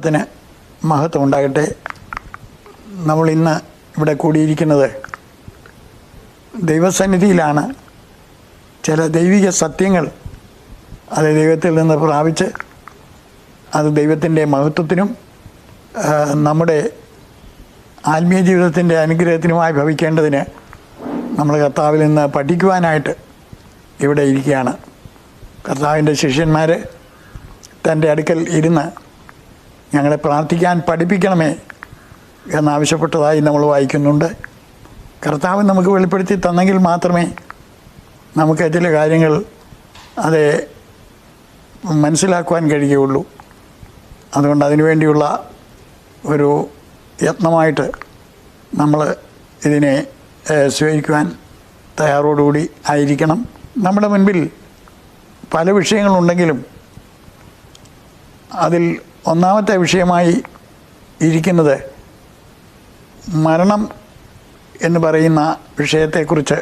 ത്തിന് മഹത്വം ഉണ്ടാകട്ടെ. നമ്മൾ ഇന്ന് ഇവിടെ കൂടിയിരിക്കുന്നത് ദൈവസന്നിധിയിലാണ്. ചില ദൈവിക സത്യങ്ങൾ അത് ദൈവത്തിൽ നിന്ന് പ്രാപിച്ച് അത് ദൈവത്തിൻ്റെ മഹത്വത്തിനും നമ്മുടെ ആത്മീയ ജീവിതത്തിൻ്റെ അനുഗ്രഹത്തിനുമായി ഭവിക്കേണ്ടതിന് നമ്മൾ കർത്താവിൽ നിന്ന് പഠിക്കുവാനായിട്ട് ഇവിടെ ഇരിക്കുകയാണ്. കർത്താവിൻ്റെ ശിഷ്യന്മാർ തൻ്റെ അടുക്കൽ ഇരുന്ന് ഞങ്ങളെ പ്രാർത്ഥിക്കാൻ പഠിപ്പിക്കണമേ എന്നാവശ്യപ്പെട്ടതായി നമ്മൾ വായിക്കുന്നുണ്ട്. കർത്താവ് നമുക്ക് വെളിപ്പെടുത്തി തന്നെങ്കിൽ മാത്രമേ നമുക്ക് ചില കാര്യങ്ങൾ അത് മനസ്സിലാക്കുവാൻ കഴിയുകയുള്ളൂ. അതുകൊണ്ട് അതിനുവേണ്ടിയുള്ള ഒരു യത്നമായിട്ട് നമ്മൾ ഇതിനെ സ്വീകരിക്കുവാൻ തയ്യാറോടുകൂടി ആയിരിക്കണം. നമ്മുടെ മുൻപിൽ പല വിഷയങ്ങളുണ്ടെങ്കിലും അതിൽ ഒന്നാമത്തെ വിഷയമായി ഇരിക്കുന്നത് മരണം എന്ന് പറയുന്ന വിഷയത്തെക്കുറിച്ച്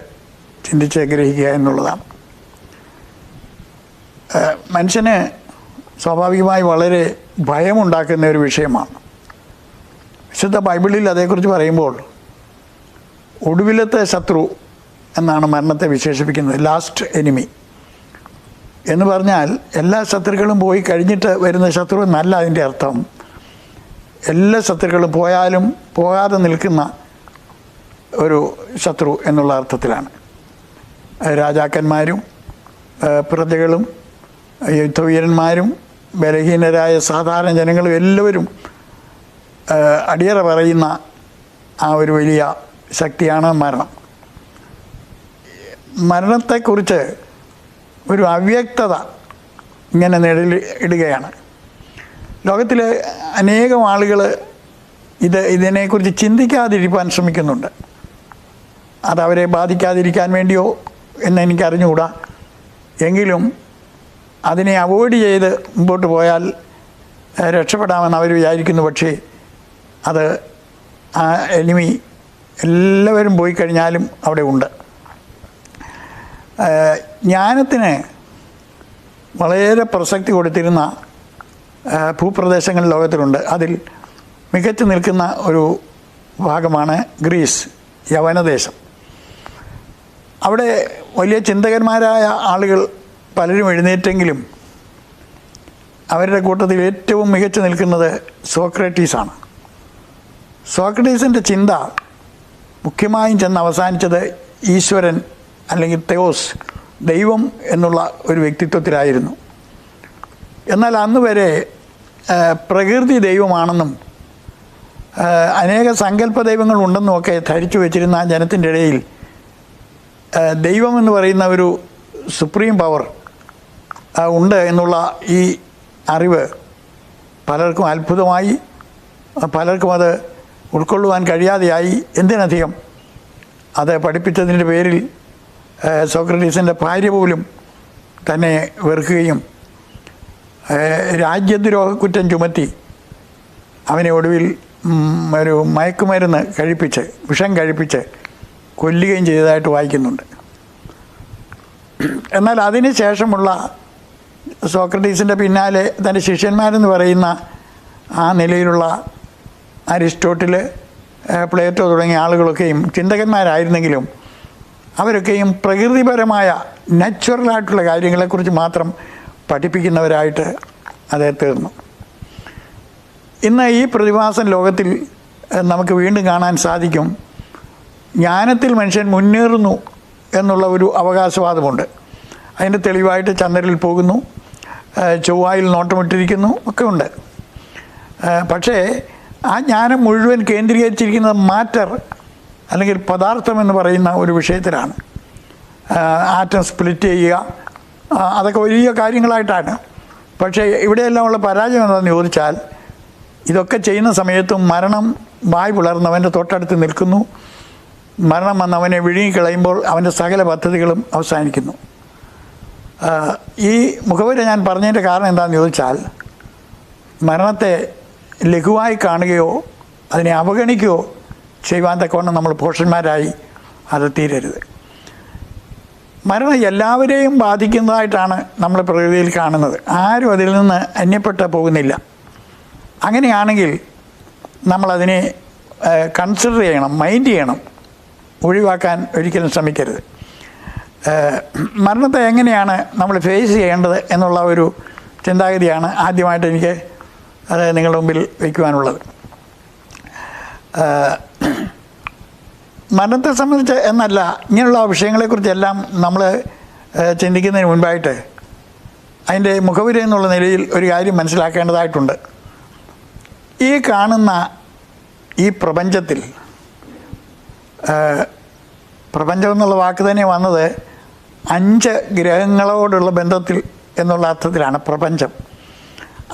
ചിന്തിച്ച് ഗ്രഹിക്കുക എന്നുള്ളതാണ്. മനുഷ്യന് സ്വാഭാവികമായി വളരെ ഭയമുണ്ടാക്കുന്ന ഒരു വിഷയമാണ്. വിശുദ്ധ ബൈബിളിൽ അതേക്കുറിച്ച് പറയുമ്പോൾ ഒടുവിലത്തെ ശത്രു എന്നാണ് മരണത്തെ വിശേഷിപ്പിക്കുന്നത്. ലാസ്റ്റ് എനിമി എന്ന് പറഞ്ഞാൽ എല്ലാ ശത്രുക്കളും പോയി കഴിഞ്ഞിട്ട് വരുന്ന ശത്രു എന്നല്ല അതിൻ്റെ അർത്ഥം. എല്ലാ ശത്രുക്കളും പോയാലും പോകാതെ നിൽക്കുന്ന ഒരു ശത്രു എന്നുള്ള അർത്ഥത്തിലാണ്. രാജാക്കന്മാരും പ്രജകളും യുദ്ധവീരന്മാരും ബലഹീനരായ സാധാരണ ജനങ്ങളും എല്ലാവരും അടിയറ പറയുന്ന ആ ഒരു വലിയ ശക്തിയാണ് മരണം. മരണത്തെക്കുറിച്ച് ഒരു അവ്യക്തത ഇങ്ങനെ ഇടുകയാണ്. ലോകത്തിൽ അനേകം ആളുകൾ ഇതിനെക്കുറിച്ച് ചിന്തിക്കാതിരിക്കാൻ ശ്രമിക്കുന്നുണ്ട്. അതവരെ ബാധിക്കാതിരിക്കാൻ വേണ്ടിയോ എന്ന് എനിക്കറിഞ്ഞുകൂടാ. എങ്കിലും അതിനെ അവോയ്ഡ് ചെയ്ത് മുമ്പോട്ട് പോയാൽ രക്ഷപ്പെടാമെന്ന് അവർ വിചാരിക്കുന്നു. പക്ഷേ അത് ആ എനിമി എല്ലാവരും പോയി കഴിഞ്ഞാലും അവിടെ ഉണ്ട്. ജ്ഞാനത്തിന് വളരെ പ്രസക്തി കൊടുത്തിരുന്ന ഭൂപ്രദേശങ്ങൾ ലോകത്തിലുണ്ട്. അതിൽ മികച്ചു നിൽക്കുന്ന ഒരു ഭാഗമാണ് ഗ്രീസ്, യവനദേശം. അവിടെ വലിയ ചിന്തകന്മാരായ ആളുകൾ പലരും എഴുന്നേറ്റെങ്കിലും അവരുടെ കൂട്ടത്തിൽ ഏറ്റവും മികച്ചു നിൽക്കുന്നത് സോക്രട്ടീസാണ്. സോക്രട്ടീസിൻ്റെ ചിന്ത മുഖ്യമായും ചെന്ന് അവസാനിച്ചത് ഈശ്വരൻ അല്ലെങ്കിൽ തെയോസ്, ദൈവം എന്നുള്ള ഒരു വ്യക്തിത്വത്തിലായിരുന്നു. എന്നാൽ അന്ന് വരെ പ്രകൃതി ദൈവമാണെന്നും അനേക സങ്കല്പ ദൈവങ്ങളുണ്ടെന്നും ഒക്കെ ധരിച്ചു വച്ചിരുന്ന ജനത്തിൻ്റെ ഇടയിൽ ദൈവം എന്ന് പറയുന്ന ഒരു സുപ്രീം പവർ ഉണ്ട് എന്നുള്ള ഈ അറിവ് പലർക്കും അത്ഭുതമായി, പലർക്കും അത് ഉൾക്കൊള്ളുവാൻ കഴിയാതെയായി. എന്തിനധികം അത് പഠിപ്പിച്ചതിൻ്റെ പേരിൽ സോക്രട്ടീസിൻ്റെ ഭാര്യ പോലും തന്നെ വെറുക്കുകയും രാജ്യദ്രോഹ കുറ്റം ചുമത്തി അവനെ ഒടുവിൽ ഒരു മയക്കുമരുന്ന് കഴിപ്പിച്ച്, വിഷം കഴിപ്പിച്ച് കൊല്ലുകയും ചെയ്തതായിട്ട് വായിക്കുന്നുണ്ട്. എന്നാൽ അതിന് ശേഷമുള്ള സോക്രട്ടീസിൻ്റെ പിന്നാലെ തൻ്റെ ശിഷ്യന്മാരെന്ന് പറയുന്ന ആ നിലയിലുള്ള അരിസ്റ്റോട്ടിൽ, പ്ലേറ്റോ തുടങ്ങിയ ആളുകളൊക്കെയും ചിന്തകന്മാരായിരുന്നെങ്കിലും അവരൊക്കെയും പ്രകൃതിപരമായ നാച്ചുറലായിട്ടുള്ള കാര്യങ്ങളെക്കുറിച്ച് മാത്രം പഠിപ്പിക്കുന്നവരായിട്ട് അത് തീർന്നു. ഇന്ന് ഈ പ്രതിഭാസം ലോകത്തിൽ നമുക്ക് വീണ്ടും കാണാൻ സാധിക്കും. ജ്ഞാനത്തിൽ മനുഷ്യൻ മുന്നേറുന്നു എന്നുള്ള ഒരു അവകാശവാദമുണ്ട്. അതിൻ്റെ തെളിവായിട്ട് ചന്ദ്രനിൽ പോകുന്നു, ചൊവ്വായിൽ നോട്ടമിട്ടിരിക്കുന്നു ഒക്കെ ഉണ്ട്. പക്ഷേ ആ ജ്ഞാനം മുഴുവൻ കേന്ദ്രീകരിച്ചിരിക്കുന്നത് മാറ്റർ അല്ലെങ്കിൽ പദാർത്ഥം എന്ന് പറയുന്ന ഒരു വിഷയത്തിലാണ്. ആറ്റം സ്പ്ലിറ്റ് ചെയ്യുക, അതൊക്കെ വലിയ കാര്യങ്ങളായിട്ടാണ്. പക്ഷേ ഇവിടെയെല്ലാം ഉള്ള പരാജയം എന്താണെന്ന് ചോദിച്ചാൽ, ഇതൊക്കെ ചെയ്യുന്ന സമയത്തും മരണം വായ് പിളർന്നവൻ്റെ തൊട്ടടുത്ത് നിൽക്കുന്നു. മരണം വന്നവനെ വിഴുങ്ങിക്കളയുമ്പോൾ അവൻ്റെ സകല പദ്ധതികളും അവസാനിക്കുന്നു. ഈ മുഖവര ഞാൻ പറഞ്ഞതിൻ്റെ കാരണം എന്താണെന്ന് ചോദിച്ചാൽ, മരണത്തെ ലഘുവായി കാണുകയോ അതിനെ അവഗണിക്കുകയോ ചെയ്യുവാൻ തക്കവണ്ണം നമ്മൾ ഭോഷന്മാരായി അത് തീരരുത്. മരണം എല്ലാവരെയും ബാധിക്കുന്നതായിട്ടാണ് നമ്മൾ പ്രകൃതിയിൽ കാണുന്നത്. ആരും അതിൽ നിന്ന് അന്യപ്പെട്ട് പോകുന്നില്ല. അങ്ങനെയാണെങ്കിൽ നമ്മളതിനെ കൺസിഡർ ചെയ്യണം, മൈൻഡ് ചെയ്യണം, ഒഴിവാക്കാൻ ഒരിക്കലും ശ്രമിക്കരുത്. മരണത്തെ എങ്ങനെയാണ് നമ്മൾ ഫേസ് ചെയ്യേണ്ടത് എന്നുള്ള ഒരു ചിന്താഗതിയാണ് ആദ്യമായിട്ട് എനിക്ക് അത് നിങ്ങളുടെ മുമ്പിൽ വയ്ക്കുവാനുള്ളത്. മരണത്തെ സംബന്ധിച്ച് എന്നല്ല, ഇങ്ങനെയുള്ള വിഷയങ്ങളെക്കുറിച്ചെല്ലാം നമ്മൾ ചിന്തിക്കുന്നതിന് മുൻപായിട്ട് അതിൻ്റെ മുഖവുര എന്നുള്ള നിലയിൽ ഒരു കാര്യം മനസ്സിലാക്കേണ്ടതായിട്ടുണ്ട്. ഈ കാണുന്ന ഈ പ്രപഞ്ചത്തിൽ, പ്രപഞ്ചം എന്നുള്ള വാക്ക് തന്നെ വന്നത് 5 ഗ്രഹങ്ങളോടുള്ള ബന്ധത്തിൽ എന്നുള്ള അർത്ഥത്തിലാണ് പ്രപഞ്ചം.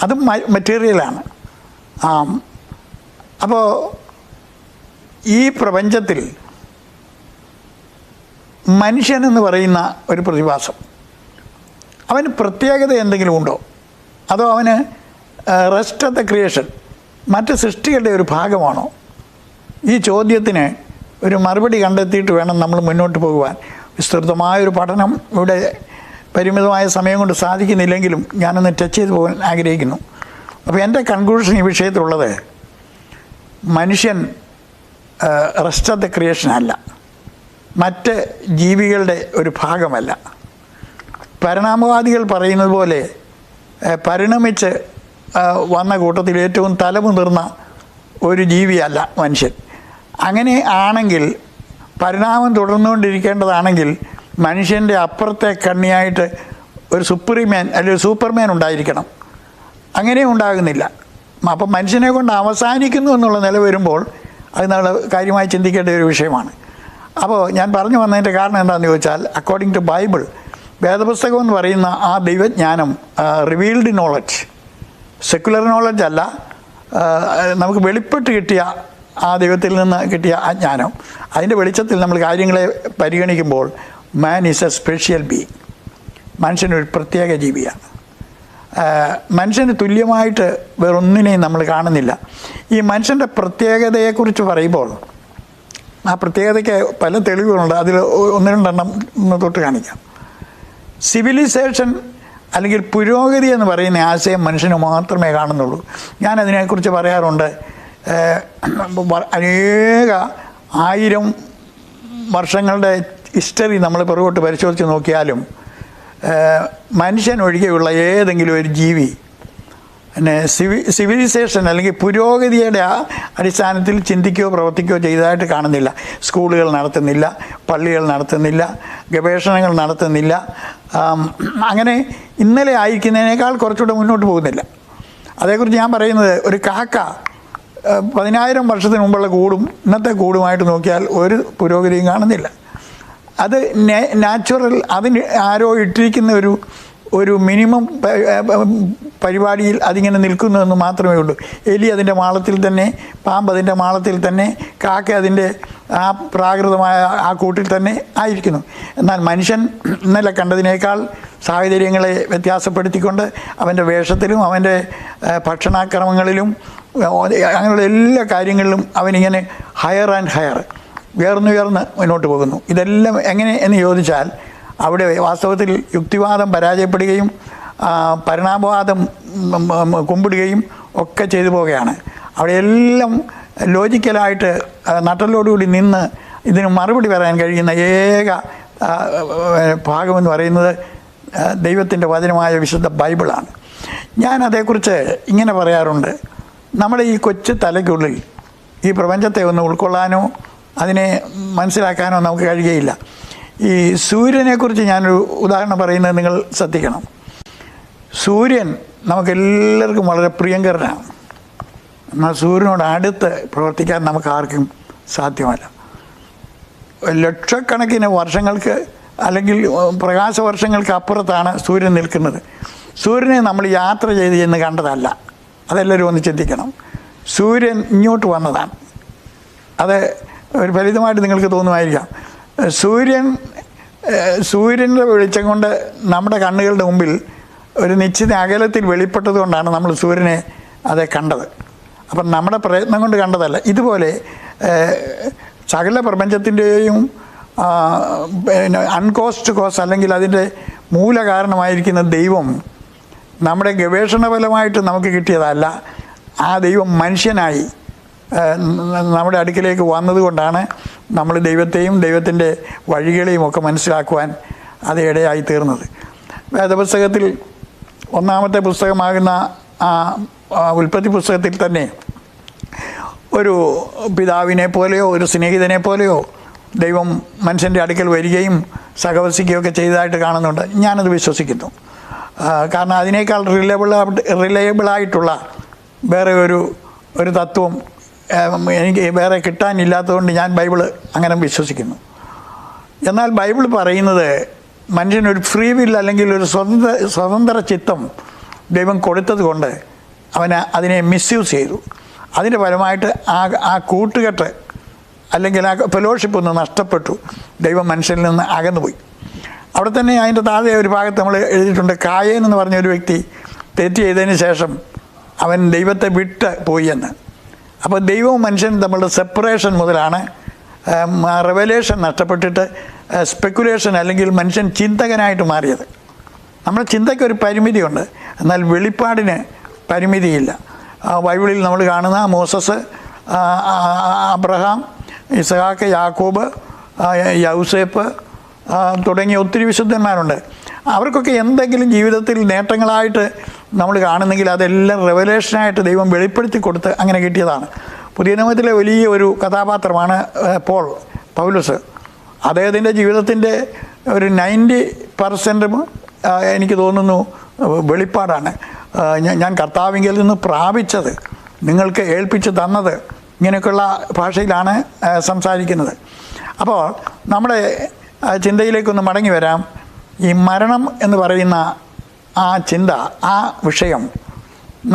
അതും മെറ്റീരിയലാണ്. അപ്പോൾ ഈ പ്രപഞ്ചത്തിൽ മനുഷ്യനെന്ന് പറയുന്ന ഒരു പ്രതിഭാസം, അവന് പ്രത്യേകത എന്തെങ്കിലും ഉണ്ടോ, അതോ അവന് റെസ്റ്റ് ഓഫ് ദ ക്രിയേഷൻ, മറ്റ് സൃഷ്ടികളുടെ ഒരു ഭാഗമാണോ? ഈ ചോദ്യത്തിന് ഒരു മറുപടി കണ്ടെത്തിയിട്ട് വേണം നമ്മൾ മുന്നോട്ട് പോകുവാൻ. വിസ്തൃതമായൊരു പഠനം ഇവിടെ പരിമിതമായ സമയം കൊണ്ട് സാധിക്കുന്നില്ലെങ്കിലും ഞാനൊന്ന് ടച്ച് ചെയ്ത് പോകാൻ ആഗ്രഹിക്കുന്നു. അപ്പോൾ എൻ്റെ കൺക്ലൂഷൻ ഈ വിഷയത്തിലുള്ളത്, മനുഷ്യൻ റെസ്റ്റ് ഓഫ് ദ ക്രിയേഷൻ അല്ല, മറ്റ് ജീവികളുടെ ഒരു ഭാഗമല്ല. പരിണാമവാദികൾ പറയുന്നത് പോലെ പരിണമിച്ച് വന്ന കൂട്ടത്തിൽ ഏറ്റവും തലമുതിർന്ന ഒരു ജീവിയല്ല മനുഷ്യൻ. അങ്ങനെ ആണെങ്കിൽ, പരിണാമം തുടർന്നുകൊണ്ടിരിക്കേണ്ടതാണെങ്കിൽ മനുഷ്യൻ്റെ അപ്പുറത്തെ കണ്ണിയായിട്ട് ഒരു സുപ്രീംമാൻ അല്ലെങ്കിൽ സൂപ്പർമാൻ ഉണ്ടായിരിക്കണം. അങ്ങനെ ഉണ്ടാകുന്നില്ല. അപ്പം മനുഷ്യനെ കൊണ്ട് അവസാനിക്കുന്നു എന്നുള്ള നില വരുമ്പോൾ അത് നമ്മൾ കാര്യമായി ചിന്തിക്കേണ്ട ഒരു വിഷയമാണ്. അപ്പോൾ ഞാൻ പറഞ്ഞു വന്നതിൻ്റെ കാരണം എന്താണെന്ന് ചോദിച്ചാൽ, അക്കോർഡിംഗ് ടു ബൈബിൾ, വേദപുസ്തകം എന്ന് പറയുന്ന ആ ദൈവജ്ഞാനം റിവീൽഡ് നോളജ്, സെക്കുലർ നോളജ് അല്ല, നമുക്ക് വെളിപ്പെട്ട് കിട്ടിയ ആ ദൈവത്തിൽ നിന്ന് കിട്ടിയ ആ ജ്ഞാനം, അതിൻ്റെ വെളിച്ചത്തിൽ നമ്മൾ കാര്യങ്ങളെ പരിഗണിക്കുമ്പോൾ man is a special being. മനുഷ്യനൊരു പ്രത്യേക ജീവിയാണ്. മനുഷ്യന് തുല്യമായിട്ട് വേറൊന്നിനെയും നമ്മൾ കാണുന്നില്ല. ഈ മനുഷ്യൻ്റെ പ്രത്യേകതയെക്കുറിച്ച് പറയുമ്പോൾ ആ പ്രത്യേകതയ്ക്ക് പല തെളിവുകളുണ്ട്. അതിൽ 1-2 തൊട്ട് കാണിക്കാം. സിവിലൈസേഷൻ അല്ലെങ്കിൽ പുരോഗതി എന്ന് പറയുന്ന ആശയം മനുഷ്യന് മാത്രമേ കാണുന്നുള്ളൂ. ഞാനതിനെക്കുറിച്ച് പറയാറുണ്ട്, അനേക 1000 വർഷങ്ങളുടെ ഹിസ്റ്ററി നമ്മൾ പുറകോട്ട് പരിശോധിച്ച് നോക്കിയാലും മനുഷ്യൻ ഒഴികെയുള്ള ഏതെങ്കിലും ഒരു ജീവി പിന്നെ സിവിലൈസേഷൻ അല്ലെങ്കിൽ പുരോഗതിയുടെ അടിസ്ഥാനത്തിൽ ചിന്തിക്കുകയോ പ്രവർത്തിക്കുകയോ ചെയ്തതായിട്ട് കാണുന്നില്ല. സ്കൂളുകൾ നടത്തുന്നില്ല, പള്ളികൾ നടത്തുന്നില്ല, ഗവേഷണങ്ങൾ നടത്തുന്നില്ല. അങ്ങനെ ഇന്നലെ ആയിരിക്കുന്നതിനേക്കാൾ കുറച്ചുകൂടെ മുന്നോട്ട് പോകുന്നില്ല. അതേക്കുറിച്ച് ഞാൻ പറയുന്നത്, ഒരു കാക്ക 10,000 വർഷത്തിന് മുമ്പുള്ള കൂടും ഇന്നത്തെ കൂടുമായിട്ട് നോക്കിയാൽ ഒരു പുരോഗതിയും കാണുന്നില്ല. അത് നാച്ചുറൽ, അതിന് ആരോ ഇട്ടിരിക്കുന്ന ഒരു മിനിമം പരിപാടിയിൽ അതിങ്ങനെ നിൽക്കുന്നു എന്ന് മാത്രമേ ഉള്ളൂ. എലി അതിൻ്റെ മാളത്തിൽ തന്നെ, പാമ്പ് അതിൻ്റെ മാളത്തിൽ തന്നെ, കാക്ക അതിൻ്റെ ആ പ്രാകൃതമായ ആ കൂട്ടിൽ തന്നെ ആയിരിക്കുന്നു. എന്നാൽ മനുഷ്യൻ ഇന്നലെ കണ്ടതിനേക്കാൾ സാഹചര്യങ്ങളെ വ്യത്യാസപ്പെടുത്തിക്കൊണ്ട് അവൻ്റെ വേഷത്തിലും അവൻ്റെ ഭക്ഷണാക്രമങ്ങളിലും അങ്ങനെയുള്ള എല്ലാ കാര്യങ്ങളിലും അവനിങ്ങനെ ഹയർ ആൻഡ് ഹയർ ഉയർന്നുയർന്ന് മുന്നോട്ട് പോകുന്നു. ഇതെല്ലാം എങ്ങനെ എന്ന് ചോദിച്ചാൽ, അവിടെ വാസ്തവത്തിൽ യുക്തിവാദം പരാജയപ്പെടുകയും പരിണാമവാദം കുമ്പിടുകയും ഒക്കെ ചെയ്തു പോവുകയാണ്. അവിടെയെല്ലാം ലോജിക്കലായിട്ട് നട്ടലോടുകൂടി നിന്ന് ഇതിന് മറുപടി പറയാൻ കഴിയുന്ന ഏക ഭാഗമെന്ന് പറയുന്നത് ദൈവത്തിൻ്റെ വചനമായ വിശുദ്ധ ബൈബിളാണ്. ഞാൻ അതേക്കുറിച്ച് ഇങ്ങനെ പറയാറുണ്ട്, നമ്മുടെ ഈ കൊച്ചു തലയ്ക്കുള്ളിൽ ഈ പ്രപഞ്ചത്തെ ഒന്ന് ഉൾക്കൊള്ളാനോ അതിനെ മനസ്സിലാക്കാനോ നമുക്ക് കഴിയുകയില്ല. ഈ സൂര്യനെക്കുറിച്ച് ഞാനൊരു ഉദാഹരണം പറയുന്നത് നിങ്ങൾ ശ്രദ്ധിക്കണം. സൂര്യൻ നമുക്കെല്ലാവർക്കും വളരെ പ്രിയങ്കരനാണ്. എന്നാൽ സൂര്യനോട് അടുത്ത് പ്രവർത്തിക്കാൻ നമുക്ക് ആർക്കും സാധ്യമല്ല. ലക്ഷക്കണക്കിന് വർഷങ്ങൾക്ക് അല്ലെങ്കിൽ പ്രകാശവർഷങ്ങൾക്ക് അപ്പുറത്താണ് സൂര്യൻ നിൽക്കുന്നത്. സൂര്യനെ നമ്മൾ യാത്ര ചെയ്ത് ചെന്ന് കണ്ടതല്ല. അതെല്ലാവരും ഒന്ന് ചിന്തിക്കണം. സൂര്യൻ ഇങ്ങോട്ട് വന്നതാണ്. അത് ഒരു ഫലിതമായിട്ട് നിങ്ങൾക്ക് തോന്നുമായിരിക്കാം. സൂര്യൻ്റെ വെളിച്ചം കൊണ്ട് നമ്മുടെ കണ്ണുകളുടെ മുമ്പിൽ ഒരു നിശ്ചിത അകലത്തിൽ വെളിപ്പെട്ടത് കൊണ്ടാണ് നമ്മൾ സൂര്യനെ അത് കണ്ടത്. അപ്പം നമ്മുടെ പ്രയത്നം കൊണ്ട് കണ്ടതല്ല. ഇതുപോലെ സകല പ്രപഞ്ചത്തിൻ്റെയും പിന്നെ കോസ് അല്ലെങ്കിൽ അതിൻ്റെ മൂല കാരണമായിരിക്കുന്ന ദൈവം നമ്മുടെ ഗവേഷണഫലമായിട്ട് നമുക്ക് കിട്ടിയതല്ല. ആ ദൈവം മനുഷ്യനായി നമ്മുടെ അടുക്കിലേക്ക് വന്നതുകൊണ്ടാണ് നമ്മൾ ദൈവത്തെയും ദൈവത്തിൻ്റെ വഴികളെയും ഒക്കെ മനസ്സിലാക്കുവാൻ അത് ഇടയായി തീർന്നത്. വേദപുസ്തകത്തിൽ ഒന്നാമത്തെ പുസ്തകമാകുന്ന ഉൽപ്പത്തി പുസ്തകത്തിൽ തന്നെ ഒരു പിതാവിനെ പോലെയോ ഒരു സ്നേഹിതനെ പോലെയോ ദൈവം മനുഷ്യൻ്റെ അടുക്കൽ വരികയും സഹവസിക്കുകയൊക്കെ ചെയ്തതായിട്ട് കാണുന്നുണ്ട്. ഞാനത് വിശ്വസിക്കുന്നു. കാരണം അതിനേക്കാൾ റിലയബിളായിട്ടുള്ള വേറെ ഒരു തത്വം എനിക്ക് വേറെ കിട്ടാനില്ലാത്തതുകൊണ്ട് ഞാൻ ബൈബിള് അങ്ങനെ വിശ്വസിക്കുന്നു. എന്നാൽ ബൈബിൾ പറയുന്നത് മനുഷ്യനൊരു ഫ്രീ വിൽ അല്ലെങ്കിൽ ഒരു സ്വതന്ത്ര ചിത്തം ദൈവം കൊടുത്തത് കൊണ്ട് അതിനെ മിസ്യൂസ് ചെയ്തു. അതിൻ്റെ ഫലമായിട്ട് ആ കൂട്ടുകെട്ട് അല്ലെങ്കിൽ ആ ഫെലോഷിപ്പ് ഒന്ന് നഷ്ടപ്പെട്ടു. ദൈവം മനുഷ്യനിൽ നിന്ന് അകന്നുപോയി. അവിടെ തന്നെ അതിൻ്റെ താഴെ ഒരു ഭാഗത്ത് നമ്മൾ എഴുതിയിട്ടുണ്ട്, കായേൻ എന്ന് പറഞ്ഞ ഒരു വ്യക്തി തെറ്റ് ചെയ്തതിന് ശേഷം അവൻ ദൈവത്തെ വിട്ട് പോയി എന്ന്. അപ്പോൾ ദൈവവും മനുഷ്യനും തമ്മിലുള്ള സെപ്പറേഷൻ മുതലാണ് റെവലേഷൻ നഷ്ടപ്പെട്ടിട്ട് സ്പെക്കുലേഷൻ അല്ലെങ്കിൽ മനുഷ്യൻ ചിന്തകനായിട്ട് മാറിയത്. നമ്മുടെ ചിന്തയ്ക്കൊരു പരിമിതിയുണ്ട്, എന്നാൽ വെളിപ്പാടിന് പരിമിതിയില്ല. ബൈബിളിൽ നമ്മൾ കാണുന്ന മോസസ്, അബ്രഹാം, ഇസ്ഹാക്ക്, യാക്കോബ്, യൗസേപ്പ് തുടങ്ങിയ ഒത്തിരി വിശുദ്ധന്മാരുണ്ട്. അവർക്കൊക്കെ എന്തെങ്കിലും ജീവിതത്തിൽ നേട്ടങ്ങളായിട്ട് നമ്മൾ കാണുന്നെങ്കിൽ അതെല്ലാം റെവലേഷനായിട്ട് ദൈവം വെളിപ്പെടുത്തി കൊടുത്ത് അങ്ങനെ കിട്ടിയതാണ്. പുതിയ നിയമത്തിലെ വലിയ ഒരു കഥാപാത്രമാണ് പൗലോസ്. അദ്ദേഹത്തിൻ്റെ ജീവിതത്തിൻ്റെ ഒരു 90% എനിക്ക് തോന്നുന്നു വെളിപ്പാടാണ്. ഞാൻ കർത്താവിങ്കിൽ നിന്ന് പ്രാപിച്ചത്, നിങ്ങൾക്ക് ഏൽപ്പിച്ച് തന്നത്, ഇങ്ങനെയൊക്കെയുള്ള ഭാഷയിലാണ് സംസാരിക്കുന്നത്. അപ്പോൾ നമ്മുടെ ചിന്തയിലേക്കൊന്ന് മടങ്ങി വരാം. ഈ മരണം എന്ന് പറയുന്ന ആ ചിന്ത, ആ വിഷയം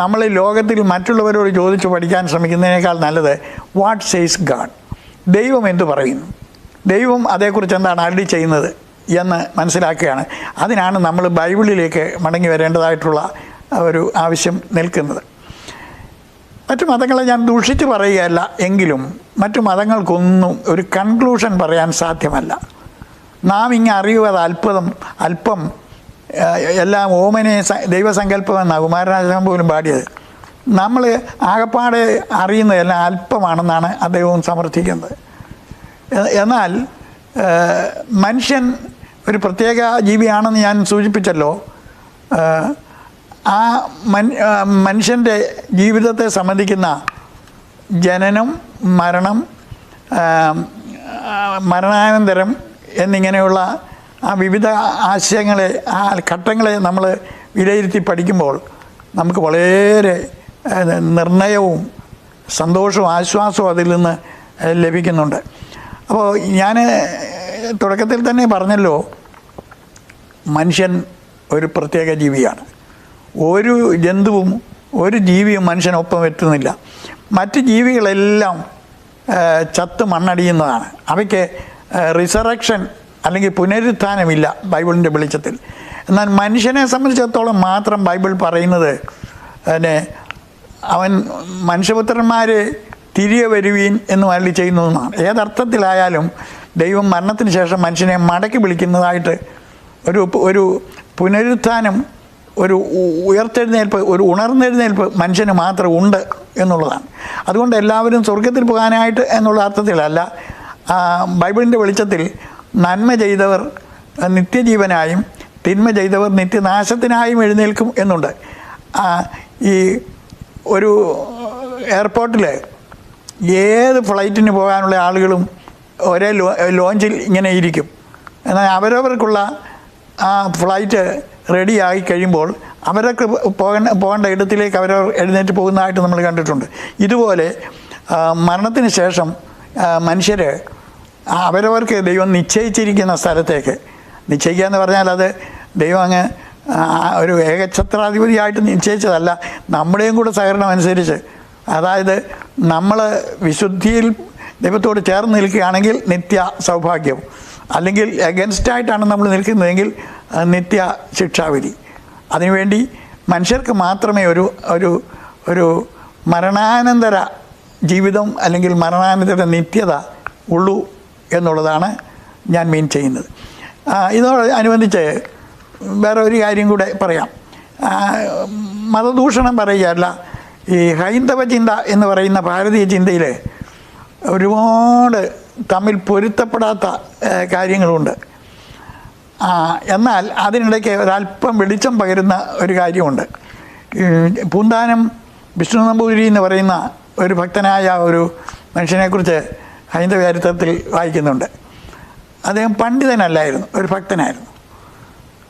നമ്മൾ ലോകത്തിൽ മറ്റുള്ളവരോട് ചോദിച്ചു പഠിക്കാൻ ശ്രമിക്കുന്നതിനേക്കാൾ നല്ലത് വാട്ട് സേസ് ഗാഡ്, ദൈവം എന്തു പറയുന്നു, ദൈവം അതേക്കുറിച്ച് എന്താണ് അരുളി ചെയ്യുന്നത് എന്ന് മനസ്സിലാക്കുകയാണ്. അതിനാണ് നമ്മൾ ബൈബിളിലേക്ക് മടങ്ങി വരേണ്ടതായിട്ടുള്ള ഒരു ആവശ്യം നിൽക്കുന്നത്. മറ്റു മതങ്ങളെ ഞാൻ ദൂഷിച്ച് പറയുകയല്ല, എങ്കിലും മറ്റു മതങ്ങൾക്കൊന്നും ഒരു കൺക്ലൂഷൻ പറയാൻ സാധ്യമല്ല. നാം അറിയുന്നത് അല്പം എല്ലാം ഓമനയെ ദൈവസങ്കല്പം എന്നാണ് കുമാരനാശാൻ പോലും പാടിയത്. നമ്മൾ ആകപ്പാടെ അറിയുന്നതെല്ലാം അല്പമാണെന്നാണ് അദ്ദേഹവും സമർത്ഥിക്കുന്നത്. എന്നാൽ മനുഷ്യൻ ഒരു പ്രത്യേക ജീവിയാണെന്ന് ഞാൻ സൂചിപ്പിച്ചല്ലോ. ആ മനുഷ്യൻ്റെ ജീവിതത്തെ സംബന്ധിക്കുന്ന ജനനം, മരണം, മരണാനന്തരം എന്നിങ്ങനെയുള്ള ആ വിവിധ ആശയങ്ങളെ, ആ ഘട്ടങ്ങളെ നമ്മൾ വിലയിരുത്തി പഠിക്കുമ്പോൾ നമുക്ക് വളരെ നിർണയവും സന്തോഷവും ആശ്വാസവും അതിൽ നിന്ന് ലഭിക്കുന്നുണ്ട്. അപ്പോൾ ഞാൻ തുടക്കത്തിൽ തന്നെ പറഞ്ഞല്ലോ, മനുഷ്യൻ ഒരു പ്രത്യേക ജീവിയാണ്. ഒരു ജന്തുവും ഒരു ജീവിയും മനുഷ്യനൊപ്പം എത്തുന്നില്ല. മറ്റ് ജീവികളെല്ലാം ചത്ത് മണ്ണടിയുന്നതാണ്. അവയ്ക്ക് റിസറക്ഷൻ അല്ലെങ്കിൽ പുനരുത്ഥാനമില്ല ബൈബിളിൻ്റെ വെളിച്ചത്തിൽ. എന്നാൽ മനുഷ്യനെ സംബന്ധിച്ചിടത്തോളം മാത്രം ബൈബിൾ പറയുന്നത് അവൻ മനുഷ്യപുത്രന്മാരെ തിരികെ വരുവീൻ എന്ന് അരുളി ചെയ്യുന്നതെന്നാണ്. ഏതർത്ഥത്തിലായാലും ദൈവം മരണത്തിന് ശേഷം മനുഷ്യനെ മടക്കി വിളിക്കുന്നതായിട്ട് ഒരു പുനരുത്ഥാനം, ഒരു ഉയർത്തെഴുന്നേൽപ്പ്, ഒരു ഉണർന്നെഴുന്നേൽപ്പ് മനുഷ്യന് മാത്രം ഉണ്ട് എന്നുള്ളതാണ്. അതുകൊണ്ട് എല്ലാവരും സ്വർഗത്തിൽ പോകാനായിട്ട് എന്നുള്ള അർത്ഥത്തിലല്ല. ബൈബിളിൻ്റെ വെളിച്ചത്തിൽ നന്മ ചെയ്തവർ നിത്യജീവനായും തിന്മ ചെയ്തവർ നിത്യനാശത്തിനായും എഴുന്നേൽക്കും എന്നുണ്ട്. ഈ ഒരു എയർപോർട്ടിൽ ഏത് ഫ്ലൈറ്റിന് പോകാനുള്ള ആളുകളും ഒരേ ലോഞ്ചിൽ ഇങ്ങനെ ഇരിക്കും. എന്നാൽ അവരവർക്കുള്ള ആ ഫ്ലൈറ്റ് റെഡിയായി കഴിയുമ്പോൾ അവരൊക്കെ പോകേണ്ട ഇടത്തിലേക്ക് അവരവർ എഴുന്നേറ്റ് പോകുന്നതായിട്ട് നമ്മൾ കണ്ടിട്ടുണ്ട്. ഇതുപോലെ മരണത്തിന് ശേഷം മനുഷ്യർ അവരവർക്ക് ദൈവം നിശ്ചയിച്ചിരിക്കുന്ന സ്ഥലത്തേക്ക്, നിശ്ചയിക്കുക എന്ന് പറഞ്ഞാൽ അത് ദൈവം അങ്ങ് ഒരു ഏകഛത്രാധിപതിയായിട്ട് നിശ്ചയിച്ചതല്ല, നമ്മുടെയും കൂടെ സഹകരണം അനുസരിച്ച്. അതായത് നമ്മൾ വിശുദ്ധിയിൽ ദൈവത്തോട് ചേർന്ന് നിൽക്കുകയാണെങ്കിൽ നിത്യ സൗഭാഗ്യം, അല്ലെങ്കിൽ എഗൻസ്റ്റായിട്ടാണ് നമ്മൾ നിൽക്കുന്നതെങ്കിൽ നിത്യ ശിക്ഷാവിധി. അതിനുവേണ്ടി മനുഷ്യർക്ക് മാത്രമേ ഒരു മരണാനന്തര ജീവിതം അല്ലെങ്കിൽ മരണാനന്തര നിത്യത ഉള്ളൂ എന്നുള്ളതാണ് ഞാൻ മീൻ ചെയ്യുന്നത്. ഇതോട് അനുബന്ധിച്ച് വേറെ ഒരു കാര്യം കൂടെ പറയാം. മതദൂഷണം പറയുകയല്ല, ഈ ഹൈന്ദവ ചിന്ത എന്ന് പറയുന്ന ഭാരതീയ ചിന്തയിൽ ഒരുപാട് തമ്മിൽ പൊരുത്തപ്പെടാത്ത കാര്യങ്ങളുണ്ട്. എന്നാൽ അതിനിടയ്ക്ക് ഒരല്പം വെളിച്ചം പകരുന്ന ഒരു കാര്യമുണ്ട്. പൂന്താനം വിഷ്ണു നമ്പൂതിരി എന്ന് പറയുന്ന ഒരു ഭക്തനായ ഒരു മനുഷ്യനെക്കുറിച്ച് ഹൈന്ദവ ചരിത്രത്തിൽ വായിക്കുന്നുണ്ട്. അദ്ദേഹം പണ്ഡിതനല്ലായിരുന്നു, ഒരു ഭക്തനായിരുന്നു.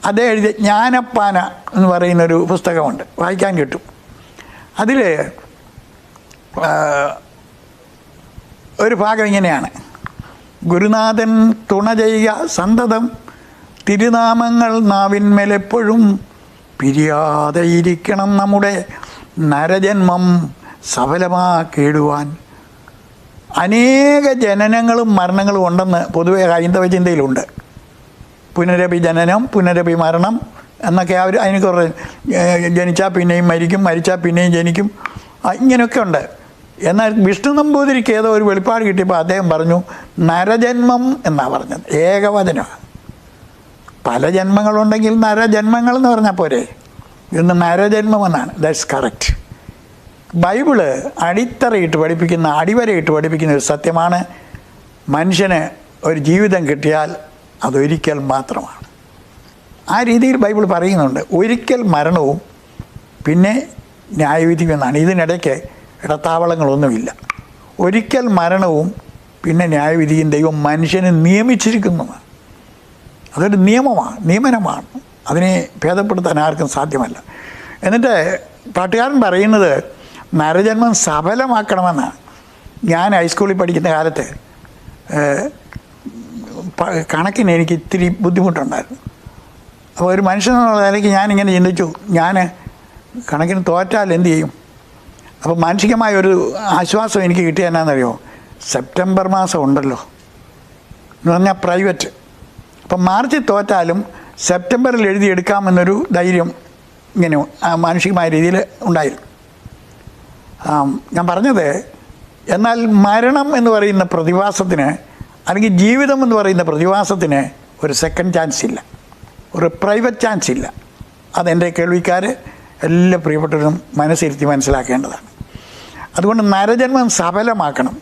അദ്ദേഹം എഴുതിയ ജ്ഞാനപ്പാന എന്ന് പറയുന്നൊരു പുസ്തകമുണ്ട്, വായിക്കാൻ കിട്ടും. അതിൽ ഒരു ഭാഗം ഇങ്ങനെയാണ്: ഗുരുനാഥൻ തുണ ചെയ്യുക സന്തതം, തിരുനാമങ്ങൾ നാവിന്മേലെപ്പോഴും, പിരിയാതെ ഇരിക്കണം നമ്മുടെ നരജന്മം സഫലമാക്കിയിടുവാൻ. അനേക ജനനങ്ങളും മരണങ്ങളും ഉണ്ടെന്ന് പൊതുവെ ഹൈന്ദവ ചിന്തയിലുണ്ട്. പുനരപി ജനനം, പുനരപി മരണം എന്നൊക്കെ അവർ അതിന് കുറേ, ജനിച്ചാൽ പിന്നെയും മരിക്കും, മരിച്ചാൽ പിന്നെയും ജനിക്കും, ഇങ്ങനെയൊക്കെ ഉണ്ട്. എന്നാൽ വിഷ്ണു നമ്പൂതിരിക്ക് ഏതോ ഒരു വെളിപ്പാട് കിട്ടിയപ്പോൾ അദ്ദേഹം പറഞ്ഞു നരജന്മം എന്നാണ് പറഞ്ഞത്. ഏകവചനമാണ്. പല ജന്മങ്ങളുണ്ടെങ്കിൽ നരജന്മങ്ങൾ എന്ന് പറഞ്ഞാൽ പോരെ, ഇന്ന് നരജന്മം എന്നാണ്. That's correct. ബൈബിള് അടിത്തറയിട്ട് പഠിപ്പിക്കുന്ന, അടിവരയിട്ട് പഠിപ്പിക്കുന്ന ഒരു സത്യമാണ്. മനുഷ്യന് ഒരു ജീവിതം കിട്ടിയാൽ അതൊരിക്കൽ മാത്രമാണ്. ആ രീതിയിൽ ബൈബിൾ പറയുന്നുണ്ട്. ഒരിക്കൽ മരണവും പിന്നെ ന്യായവിധിയും എന്നാണ്. ഇതിനിടയ്ക്ക് ഇടത്താവളങ്ങളൊന്നുമില്ല. ഒരിക്കൽ മരണവും പിന്നെ ന്യായവിധിയും ദൈവം മനുഷ്യനെ നിയമിച്ചിരിക്കുന്നതാണ്. അതൊരു നിയമമാണ്, നിയമനമാണ്. അതിനെ ഭേദപ്പെടുത്താൻ ആർക്കും സാധ്യമല്ല. എന്നിട്ട് പാട്ടുകാരൻ പറയുന്നത് നരജന്മം സഫലമാക്കണമെന്നാണ്. ഞാൻ ഹൈസ്കൂളിൽ പഠിക്കുന്ന കാലത്ത് കണക്കിന് എനിക്ക് ഇത്തിരി ബുദ്ധിമുട്ടുണ്ടായിരുന്നു. അപ്പോൾ ഒരു മനുഷ്യനെന്നുള്ള നിലയ്ക്ക് ഞാനിങ്ങനെ ചിന്തിച്ചു, ഞാൻ കണക്കിന് തോറ്റാൽ എന്തു ചെയ്യും? അപ്പോൾ മാനസികമായ ഒരു ആശ്വാസം എനിക്ക് കിട്ടിയ എന്നാണെന്നറിയോ? സെപ്റ്റംബർ മാസം ഉണ്ടല്ലോ എന്ന് പറഞ്ഞാൽ പ്രൈവറ്റ്. അപ്പം മാർച്ചിൽ തോറ്റാലും സെപ്റ്റംബറിൽ എഴുതിയെടുക്കാമെന്നൊരു ധൈര്യം ഇങ്ങനെ മാനസികമായ രീതിയിൽ ഉണ്ടായിരുന്നു. ഞാൻ പറഞ്ഞത്, എന്നാൽ മരണം എന്ന് പറയുന്ന പ്രതിഭാസത്തിന്, അല്ലെങ്കിൽ ജീവിതം എന്ന് പറയുന്ന പ്രതിഭാസത്തിന് ഒരു സെക്കൻഡ് ചാൻസ് ഇല്ല, ഒരു പ്രൈവറ്റ് ചാൻസ് ഇല്ല. അതെൻ്റെ കേൾവിക്കാർ എല്ലാ പ്രിയപ്പെട്ടവരും മനസ്സിരുത്തി മനസ്സിലാക്കേണ്ടതാണ്. അതുകൊണ്ട് നരജന്മം സഫലമാക്കണം.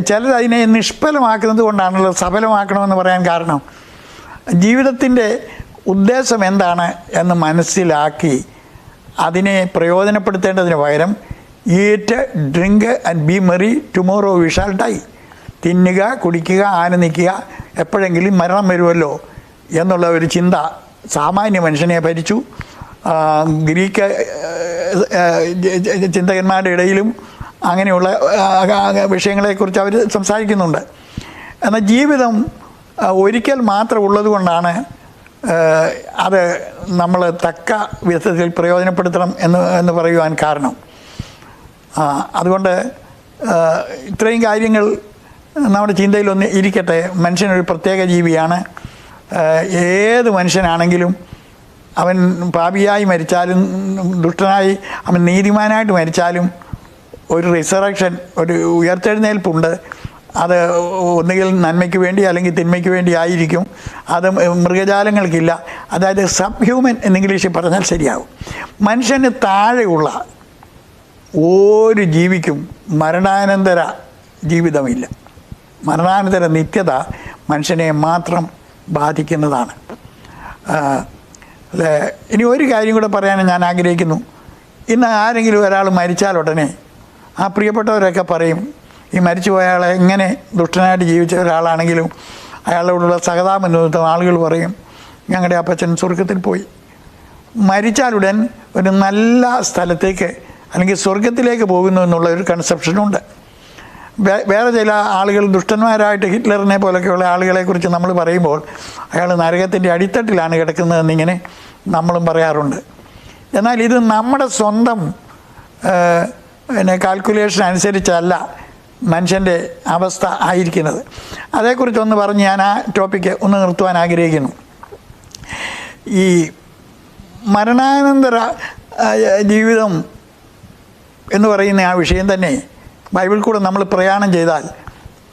ചിലർ അതിനെ നിഷ്ഫലമാക്കുന്നത് കൊണ്ടാണല്ലോ സഫലമാക്കണമെന്ന് പറയാൻ കാരണം. ജീവിതത്തിൻ്റെ ഉദ്ദേശം എന്താണ് എന്ന് മനസ്സിലാക്കി അതിനെ പ്രയോജനപ്പെടുത്തേണ്ടതിന് പകരം eat, drink and be merry, tomorrow we shall die. തിന്നുക, കുടിക്കുക, ആനന്ദിക്കുക, എപ്പോഴെങ്കിലും മരണം വരുമല്ലോ എന്നുള്ള ഒരു ചിന്ത സാമാന്യ മനുഷ്യനെ ഭരിച്ചു. ഗ്രീക്ക് ചിന്തകന്മാരുടെ ഇടയിലും അങ്ങനെയുള്ള വിഷയങ്ങളെക്കുറിച്ച് അവർ സംസാരിക്കുന്നുണ്ട്. എന്നാൽ ജീവിതം ഒരിക്കൽ മാത്രം ഉള്ളത് കൊണ്ടാണ് അത് നമ്മൾ തക്ക വിധത്തിൽ പ്രയോജനപ്പെടുത്തണം എന്ന് പറയുവാൻ കാരണം. അതുകൊണ്ട് ഇത്രയും കാര്യങ്ങൾ നമ്മുടെ ചിന്തയിലൊന്ന് ഇരിക്കട്ടെ. മനുഷ്യനൊരു പ്രത്യേക ജീവിയാണ്. ഏത് മനുഷ്യനാണെങ്കിലും അവൻ പാപിയായി മരിച്ചാലും ദുഷ്ടനായി അവൻ നീതിമാനായിട്ട് മരിച്ചാലും ഒരു റിസറക്ഷൻ, ഒരു ഉയർത്തെഴുന്നേൽപ്പുണ്ട്. അത് ഒന്നുകിൽ നന്മയ്ക്ക് വേണ്ടി അല്ലെങ്കിൽ തിന്മയ്ക്ക് വേണ്ടി ആയിരിക്കും. അത് മൃഗജാലങ്ങൾക്കില്ല. അതായത് സബ് ഹ്യൂമൻ എന്ന് ഇംഗ്ലീഷിൽ പറഞ്ഞാൽ ശരിയാകും. മനുഷ്യന് താഴെയുള്ള ഒരു ജീവിക്കും മരണാനന്തര ജീവിതമില്ല. മരണാനന്തര നിത്യത മനുഷ്യനെ മാത്രം ബാധിക്കുന്നതാണ്. ഇനി ഒരു കാര്യം കൂടെ പറയാൻ ഞാൻ ആഗ്രഹിക്കുന്നു. ഇന്ന് ആരെങ്കിലും ഒരാൾ മരിച്ചാൽ ഉടനെ ആ പ്രിയപ്പെട്ടവരൊക്കെ പറയും, ഈ മരിച്ചുപോയ ആളെ എങ്ങനെ ദുഷ്ടനായിട്ട് ജീവിച്ച ഒരാളാണെങ്കിലും അയാളോടുള്ള സഹതാപം തോന്നുന്ന ആളുകൾ പറയും, ഞങ്ങളുടെ അപ്പച്ചൻ സ്വർഗത്തിൽ പോയി. മരിച്ചാലുടൻ ഒരു നല്ല സ്ഥലത്തേക്ക് അല്ലെങ്കിൽ സ്വർഗത്തിലേക്ക് പോകുന്നു എന്നുള്ള ഒരു കൺസെപ്ഷനുണ്ട്. വേറെ ചില ആളുകൾ ദുഷ്ടന്മാരായിട്ട് ഹിറ്റ്ലറിനെ പോലൊക്കെയുള്ള ആളുകളെക്കുറിച്ച് നമ്മൾ പറയുമ്പോൾ അയാൾ നരകത്തിൻ്റെ അടിത്തട്ടിലാണ് കിടക്കുന്നതെന്നിങ്ങനെ നമ്മളും പറയാറുണ്ട്. എന്നാൽ ഇത് നമ്മുടെ സ്വന്തം കാൽക്കുലേഷൻ അനുസരിച്ചല്ല മനുഷ്യൻ്റെ അവസ്ഥ ആയിരിക്കുന്നത്. അതേക്കുറിച്ചൊന്ന് പറഞ്ഞ് ഞാൻ ആ ടോപ്പിക്ക് ഒന്ന് നിർത്തുവാൻ ആഗ്രഹിക്കുന്നു. ഈ മരണാനന്തര ജീവിതം എന്ന് പറയുന്ന ആ വിഷയം തന്നെ ബൈബിൾ കൂടെ നമ്മൾ പ്രയാണം ചെയ്താൽ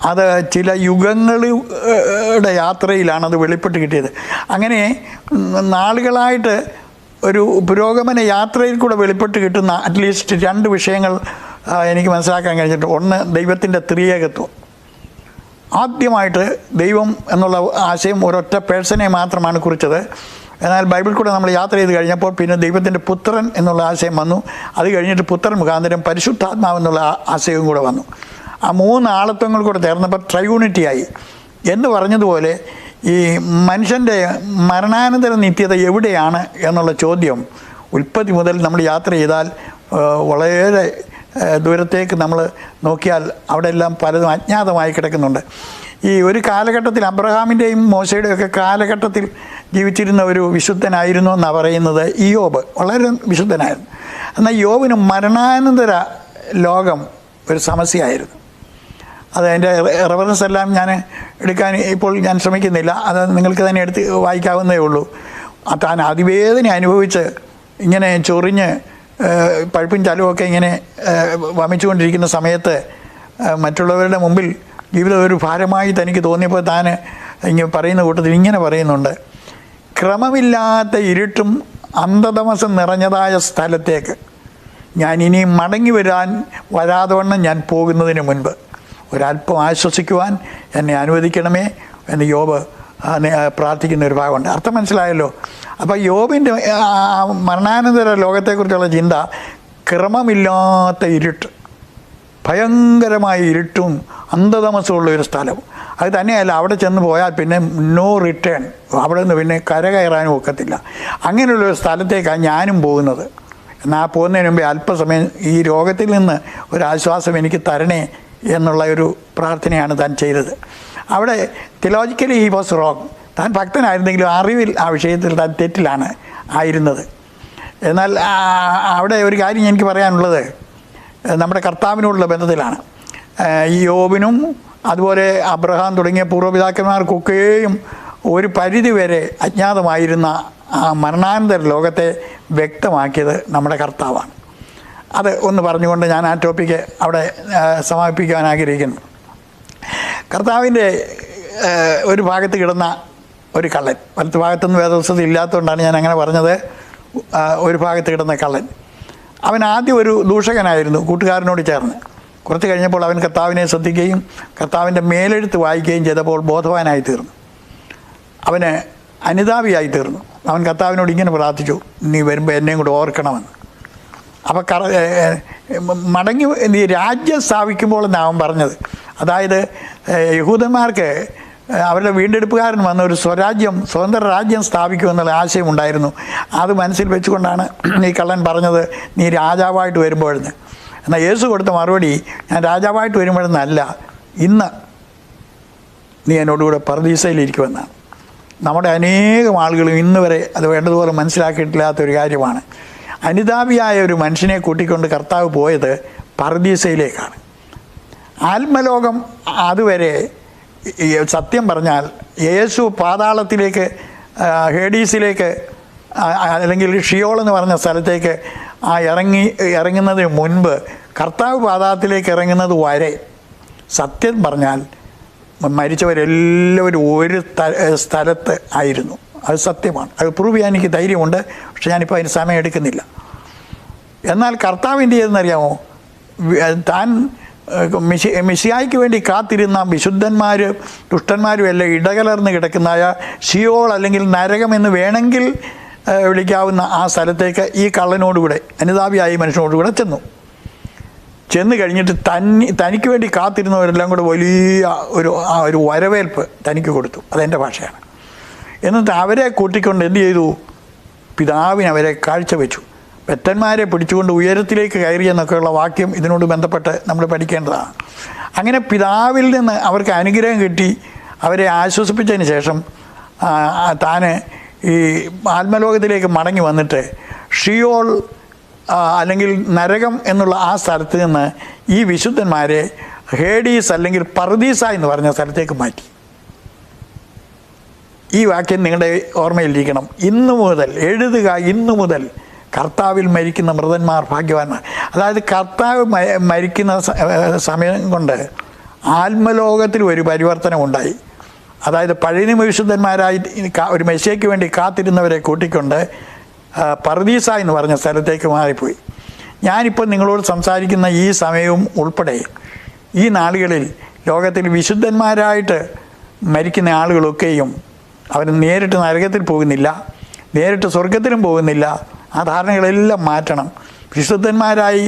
അത് ചില യുഗങ്ങളുടെ യാത്രയിലാണ് അത് വെളിപ്പെട്ട് കിട്ടിയത്. അങ്ങനെ നാളുകളായിട്ട് ഒരു പുരോഗമന യാത്രയിൽ കൂടെ വെളിപ്പെട്ട് കിട്ടുന്ന അറ്റ്ലീസ്റ്റ് 2 വിഷയങ്ങൾ എനിക്ക് മനസ്സിലാക്കാൻ കഴിഞ്ഞിട്ട്. ഒന്ന്, ദൈവത്തിൻ്റെ ത്രിയേകത്വം. ആദ്യമായിട്ട് ദൈവം എന്നുള്ള ആശയം ഒരൊറ്റ പേഴ്സണെ മാത്രമാണ് കുറിച്ചത്. എന്നാൽ ബൈബിൾ കൂടെ നമ്മൾ യാത്ര ചെയ്ത് കഴിഞ്ഞപ്പോൾ പിന്നെ ദൈവത്തിൻ്റെ പുത്രൻ എന്നുള്ള ആശയം വന്നു. അത് കഴിഞ്ഞിട്ട് പുത്രൻ മുഖാന്തരം പരിശുദ്ധാത്മാവ് എന്നുള്ള ആശയവും കൂടെ വന്നു. ആ 3 ആളത്വങ്ങൾ കൂടെ ചേർന്നപ്പോൾ ട്രയൂണിറ്റിയായി. എന്ന് പറഞ്ഞതുപോലെ ഈ മനുഷ്യൻ്റെ മരണാനന്തര നിത്യത എവിടെയാണ് എന്നുള്ള ചോദ്യം ഉൽപ്പത്തി മുതൽ നമ്മൾ യാത്ര ചെയ്താൽ വളരെ ദൂരത്തേക്ക് നമ്മൾ നോക്കിയാൽ അവിടെ എല്ലാം പലതും അജ്ഞാതമായി കിടക്കുന്നുണ്ട്. ഈ ഒരു കാലഘട്ടത്തിൽ അബ്രഹാമിൻ്റെയും മോശയുടെയും ഒക്കെ കാലഘട്ടത്തിൽ ജീവിച്ചിരുന്ന ഒരു വിശുദ്ധനായിരുന്നു എന്നാണ് പറയുന്നത് ഇയ്യോബ്. വളരെ വിശുദ്ധനായിരുന്നു. എന്നാൽ യോബിന് മരണാനന്തര ലോകം ഒരു സമസ്യയായിരുന്നു. അത് അതിൻ്റെ റെഫറൻസ് എല്ലാം ഞാൻ എടുക്കാൻ ഇപ്പോൾ ഞാൻ ശ്രമിക്കുന്നില്ല. അത് നിങ്ങൾക്ക് തന്നെ എടുത്ത് വായിക്കാവുന്നതേ ഉള്ളൂ. താൻ അതിവേദന അനുഭവിച്ച് ഇങ്ങനെ ചൊറിഞ്ഞ് പഴുപ്പും ചലുമൊക്കെ ഇങ്ങനെ വമിച്ചുകൊണ്ടിരിക്കുന്ന സമയത്ത് മറ്റുള്ളവരുടെ മുമ്പിൽ ജീവിതം ഒരു ഭാരമായി തനിക്ക് തോന്നിയപ്പോൾ താൻ ഇങ്ങനെ പറയുന്ന കൂട്ടത്തിൽ ഇങ്ങനെ പറയുന്നുണ്ട്: ക്രമമില്ലാത്ത ഇരുട്ടും അന്ധതമസം നിറഞ്ഞതായ സ്ഥലത്തേക്ക് ഞാൻ ഇനി മടങ്ങി വരാതവണ്ണം ഞാൻ പോകുന്നതിന് മുൻപ് ഒരല്പം ആശ്വസിക്കുവാൻ എന്നെ അനുവദിക്കണമേ എന്ന് യോബ് പ്രാർത്ഥിക്കുന്ന ഒരു ഭാഗമുണ്ട്. അർത്ഥം മനസ്സിലായല്ലോ? അപ്പോൾ യോബിൻ്റെ മരണാനന്തര ലോകത്തെക്കുറിച്ചുള്ള ചിന്ത ക്രമമില്ലാത്ത ഇരുട്ട്, ഭയങ്കരമായ ഇരുട്ടും അന്ധതമസമുള്ള ഒരു സ്ഥലം. അത് തന്നെയല്ല, അവിടെ ചെന്ന് പോയാൽ പിന്നെ നോ റിട്ടേൺ, അവിടെ നിന്ന് പിന്നെ കരകയറാനും ഒക്കത്തില്ല. അങ്ങനെയുള്ളൊരു സ്ഥലത്തേക്കാണ് ഞാനും പോകുന്നത്. എന്നാൽ പോകുന്നതിന് മുമ്പേ അല്പസമയം ഈ രോഗത്തിൽ നിന്ന് ഒരാശ്വാസം എനിക്ക് തരണേ എന്നുള്ള ഒരു പ്രാർത്ഥനയാണ് താൻ ചെയ്തത്. അവിടെ തിയോളജിക്കലി ഹി വാസ് റോങ്. താൻ ഭക്തനായിരുന്നെങ്കിലും അറിവിൽ ആ വിഷയത്തിൽ താൻ തെറ്റിലാണ് ആയിരുന്നത്. എന്നാൽ അവിടെ ഒരു കാര്യം എനിക്ക് പറയാനുള്ളത് നമ്മുടെ കർത്താവിനോടുള്ള ബന്ധത്തിലാണ്. ഈ യോബിനും അതുപോലെ അബ്രഹാം തുടങ്ങിയ പൂർവ്വപിതാക്കന്മാർക്കൊക്കെയും ഒരു പരിധി വരെ അജ്ഞാതമായിരുന്ന ആ മരണാനന്തര ലോകത്തെ വ്യക്തമാക്കിയത് നമ്മുടെ കർത്താവാണ്. അത് ഒന്ന് പറഞ്ഞുകൊണ്ട് ഞാൻ ആ ടോപ്പിക്ക് അവിടെ സമാപിപ്പിക്കാൻ ആഗ്രഹിക്കുന്നു. കർത്താവിൻ്റെ ഒരു ഭാഗത്ത് കിടന്ന ഒരു കള്ളൻ, വലത്ത് ഭാഗത്തൊന്നും വേദപുസ്തകത്തിൽ ഇല്ലാത്തതുകൊണ്ടാണ് ഞാൻ അങ്ങനെ പറഞ്ഞത്. ഒരു ഭാഗത്ത് കിടന്ന കള്ളൻ, അവൻ ആദ്യം ഒരു ദൂഷകനായിരുന്നു കൂട്ടുകാരനോട് ചേർന്ന്. കുറച്ച് കഴിഞ്ഞപ്പോൾ അവൻ കർത്താവിനെ ശ്രദ്ധിക്കുകയും കർത്താവിൻ്റെ മേലെഴുത്ത് വായിക്കുകയും ചെയ്തപ്പോൾ ബോധവാനായി തീർന്നു. അവന് അനുതാപിയായി തീർന്നു. അവൻ കർത്താവിനോട് ഇങ്ങനെ പ്രാർത്ഥിച്ചു: നീ വരുമ്പോൾ എന്നെയും കൂടെ ഓർക്കണമെന്ന്. അപ്പോൾ മടങ്ങി നീ രാജ്യം സ്ഥാപിക്കുമ്പോൾ എന്നാണ് അവൻ പറഞ്ഞത്. അതായത് യഹൂദന്മാർക്ക് അവരുടെ വീണ്ടെടുപ്പുകാരൻ വന്ന ഒരു സ്വതന്ത്ര രാജ്യം സ്ഥാപിക്കുമെന്നുള്ള ആശയമുണ്ടായിരുന്നു. അത് മനസ്സിൽ വെച്ചുകൊണ്ടാണ് ഈ കള്ളൻ പറഞ്ഞത് നീ രാജാവായിട്ട് വരുമ്പോഴെന്ന്. എന്നാൽ യേശു കൊടുത്ത മറുപടി ഞാൻ രാജാവായിട്ട് വരുമ്പോഴെന്നല്ല, ഇന്ന് നീ എന്നോടുകൂടെ പർദീസയിലിരിക്കുമെന്നാണ്. നമ്മുടെ അനേകം ആളുകളും ഇന്ന് വരെ അത് വേണ്ടതുപോലെ മനസ്സിലാക്കിയിട്ടില്ലാത്തൊരു കാര്യമാണ്. അനുതാപിയായ ഒരു മനുഷ്യനെ കൂട്ടിക്കൊണ്ട് കർത്താവ് പോയത് പർദീസയിലേക്കാണ്. ആത്മലോകം അതുവരെ സത്യം പറഞ്ഞാൽ യേശു പാതാളത്തിലേക്ക്, ഹേഡീസിലേക്ക്, അല്ലെങ്കിൽ ഷിയോൾ എന്ന് പറഞ്ഞ സ്ഥലത്തേക്ക് ഇറങ്ങുന്നതിന് മുൻപ് കർത്താവ് പാതാളത്തിലേക്ക് ഇറങ്ങുന്നത് വരെ സത്യം പറഞ്ഞാൽ മരിച്ചവരെല്ലാവരും ഒരു സ്ഥലത്ത് ആയിരുന്നു. അത് സത്യമാണ്. അത് പ്രൂവ് ചെയ്യാൻ എനിക്ക് ധൈര്യമുണ്ട്. പക്ഷെ ഞാനിപ്പോൾ അതിന് സമയം എടുക്കുന്നില്ല. എന്നാൽ കർത്താവ് എന്ത് ചെയ്തെന്നറിയാമോ? താൻ മിശിഹായ്ക്ക് വേണ്ടി കാത്തിരുന്ന വിശുദ്ധന്മാരും ദുഷ്ടന്മാരും എല്ലാം ഇടകലർന്ന് കിടക്കുന്നതായ ഷിയോൾ അല്ലെങ്കിൽ നരകം എന്ന് വേണമെങ്കിൽ വിളിക്കാവുന്ന ആ സ്ഥലത്തേക്ക് ഈ കള്ളനോടുകൂടെ, അനുതാപിയായ മനുഷ്യനോടുകൂടെ ചെന്ന് കഴിഞ്ഞിട്ട് തനിക്ക് വേണ്ടി കാത്തിരുന്നവരെല്ലാം കൂടെ വലിയ ഒരു വരവേൽപ്പ് തനിക്ക് കൊടുത്തു. അതെൻ്റെ ഭാഷയാണ്. എന്നിട്ട് അവരെ കൂട്ടിക്കൊണ്ട് എന്ത് ചെയ്തു? പിതാവിന് അവരെ കാഴ്ചവെച്ചു. പെറ്റന്മാരെ പിടിച്ചുകൊണ്ട് ഉയരത്തിലേക്ക് കയറി എന്നൊക്കെയുള്ള വാക്യം ഇതിനോട് ബന്ധപ്പെട്ട് നമ്മൾ പഠിക്കേണ്ടതാണ്. അങ്ങനെ പിതാവിൽ നിന്ന് അവർക്ക് അനുഗ്രഹം കിട്ടി അവരെ ആശ്വസിപ്പിച്ചതിന് ശേഷം താൻ ഈ ആത്മലോകത്തിലേക്ക് മടങ്ങി വന്നിട്ട് ഷിയോൾ അല്ലെങ്കിൽ നരകം എന്നുള്ള ആ സ്ഥലത്ത് നിന്ന് ഈ വിശുദ്ധന്മാരെ ഹേഡീസ് അല്ലെങ്കിൽ പർദീസ എന്ന് പറഞ്ഞ സ്ഥലത്തേക്ക് മാറ്റി. ഈ വാക്യം നിങ്ങളുടെ ഓർമ്മയിലിരിക്കണം. ഇന്നു മുതൽ കർത്താവിൽ മരിക്കുന്ന മൃതന്മാർ ഭാഗ്യവാന്മാർ. അതായത് കർത്താവ് മരിക്കുന്ന സമയം കൊണ്ട് ആത്മലോകത്തിൽ ഒരു പരിവർത്തനം ഉണ്ടായി. അതായത് പഴയ നിയമ വിശുദ്ധന്മാരായി ഒരു മെസ്സിയയ്ക്ക് വേണ്ടി കാത്തിരുന്നവരെ കൂട്ടിക്കൊണ്ട് പർദീസ എന്ന് പറഞ്ഞ സ്ഥലത്തേക്ക് മാറിപ്പോയി. ഞാനിപ്പോൾ നിങ്ങളോട് സംസാരിക്കുന്ന ഈ സമയവും ഉൾപ്പെടെ ഈ നാളുകളിൽ ലോകത്തിൽ വിശുദ്ധന്മാരായിട്ട് മരിക്കുന്ന ആളുകളൊക്കെയും അവർ നേരിട്ട് നരകത്തിൽ പോകുന്നില്ല, നേരിട്ട് സ്വർഗത്തിലും പോകുന്നില്ല. ആ ധാരണകളെല്ലാം മാറ്റണം. വിശുദ്ധന്മാരായി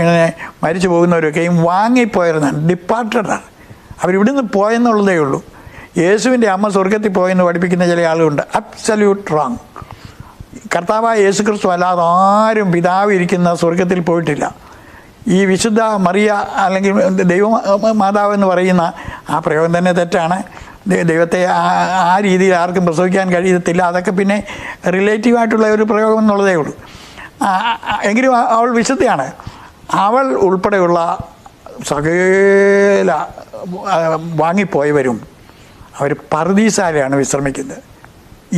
ഇങ്ങനെ മരിച്ചു പോകുന്നവരൊക്കെയും വാങ്ങിപ്പോയവരാണ്, ഡിപ്പാർട്ടഡാണ്. അവരിവിടുന്ന് പോയെന്നുള്ളതേ ഉള്ളൂ. യേശുവിൻ്റെ അമ്മ സ്വർഗത്തിൽ പോയെന്ന് പഠിപ്പിക്കുന്ന ചില ആളുകളുണ്ട്. Absolute wrong. കർത്താവായ യേശു ക്രിസ്തു അല്ലാതെ ആരും പിതാവ് ഇരിക്കുന്ന സ്വർഗത്തിൽ പോയിട്ടില്ല. ഈ വിശുദ്ധ മറിയ അല്ലെങ്കിൽ ദൈവ മാതാവ് എന്ന് പറയുന്ന ആ പ്രയോഗം തന്നെ തെറ്റാണ്. ദൈവത്തെ ആ രീതിയിൽ ആർക്കും പ്രസവിക്കാൻ കഴിയത്തില്ല. അതൊക്കെ പിന്നെ റിലേറ്റീവായിട്ടുള്ള ഒരു പ്രയോഗം എന്നുള്ളതേ ഉള്ളൂ. എങ്കിലും അവൾ വിശുദ്ധയാണ്. അവൾ ഉൾപ്പെടെയുള്ള സകല വാങ്ങിപ്പോയവരും അവർ പർദീസായിലാണ് വിശ്രമിക്കുന്നത്.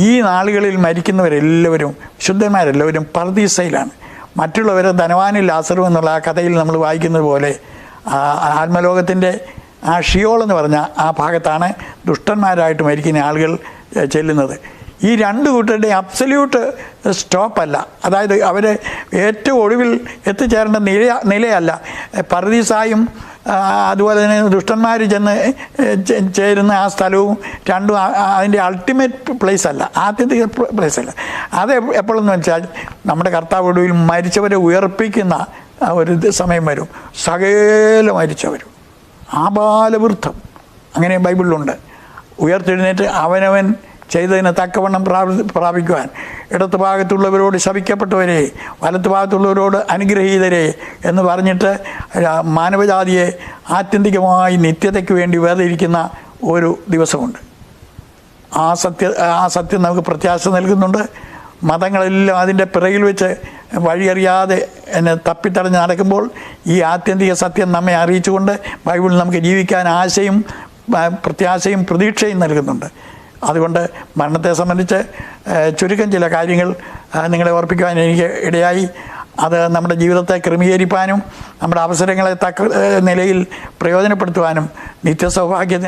ഈ നാളുകളിൽ മരിക്കുന്നവരെല്ലാവരും വിശുദ്ധന്മാരെല്ലാവരും പർദീസയിലാണ്. മറ്റുള്ളവരെ ധനവാനിൽ ലാസറു എന്നുള്ള ആ കഥയിൽ നമ്മൾ വായിക്കുന്നത് പോലെ ആത്മലോകത്തിൻ്റെ ആ ഷിയോൾ എന്ന് പറഞ്ഞ ആ ഭാഗത്താണ് ദുഷ്ടന്മാരായിട്ട് മരിക്കുന്ന ആളുകൾ ചെല്ലുന്നത്. ഈ രണ്ട് കൂട്ടരുടെയും അബ്സല്യൂട്ട് സ്റ്റോപ്പല്ല, അതായത് അവർ ഏറ്റവും ഒടുവിൽ എത്തിച്ചേരേണ്ട നിലയല്ല. പർദീസായും അതുപോലെ തന്നെ ദുഷ്ടന്മാർ ചെന്ന് ചേരുന്ന ആ സ്ഥലവും രണ്ടും അതിൻ്റെ അൾട്ടിമേറ്റ് പ്ലേസ് അല്ല, ആത്യന്തിക പ്ലേസ് അല്ല. അത് എപ്പോഴെന്ന് വെച്ചാൽ നമ്മുടെ കർത്താവ് ഒടുവിൽ മരിച്ചവരെ ഉയർപ്പിക്കുന്ന ഒരു സമയം വരും. സകല മരിച്ചവരും ആബാലവൃദ്ധം അങ്ങനെ ബൈബിളിലുണ്ട്. ഉയർത്തെഴുന്നേറ്റ് അവനവൻ ചെയ്തതിന് തക്കവണ്ണം പ്രാപിക്കുവാൻ ഇടത്ത് ഭാഗത്തുള്ളവരോട് ശപിക്കപ്പെട്ടവരെ, വലത്ത് ഭാഗത്തുള്ളവരോട് അനുഗ്രഹീതരെ എന്ന് പറഞ്ഞിട്ട് മാനവജാതിയെ ആത്യന്തികമായി നിത്യതയ്ക്ക് വേണ്ടി വേർതിരിക്കുന്ന ഒരു ദിവസമുണ്ട്. ആ സത്യം നമുക്ക് പ്രത്യാശ നൽകുന്നുണ്ട്. മതങ്ങളെല്ലാം അതിൻ്റെ പിറകിൽ വെച്ച് വഴിയറിയാതെ തപ്പിത്തടഞ്ഞ് നടക്കുമ്പോൾ ഈ ആത്യന്തിക സത്യം നമ്മെ അറിയിച്ചുകൊണ്ട് ബൈബിളിൽ നമുക്ക് ജീവിക്കാൻ ആശയും പ്രത്യാശയും പ്രതീക്ഷയും നൽകുന്നുണ്ട്. അതുകൊണ്ട് മരണത്തെ സംബന്ധിച്ച് ചുരുക്കം ചില കാര്യങ്ങൾ നിങ്ങളെ ഓർപ്പിക്കുവാൻ എനിക്ക് ഇടയായി. അത് നമ്മുടെ ജീവിതത്തെ ക്രമീകരിക്കാനും നമ്മുടെ അവസരങ്ങളെ തക്ക നിലയിൽ പ്രയോജനപ്പെടുത്തുവാനും നിത്യസൗഭാഗ്യത്തിന്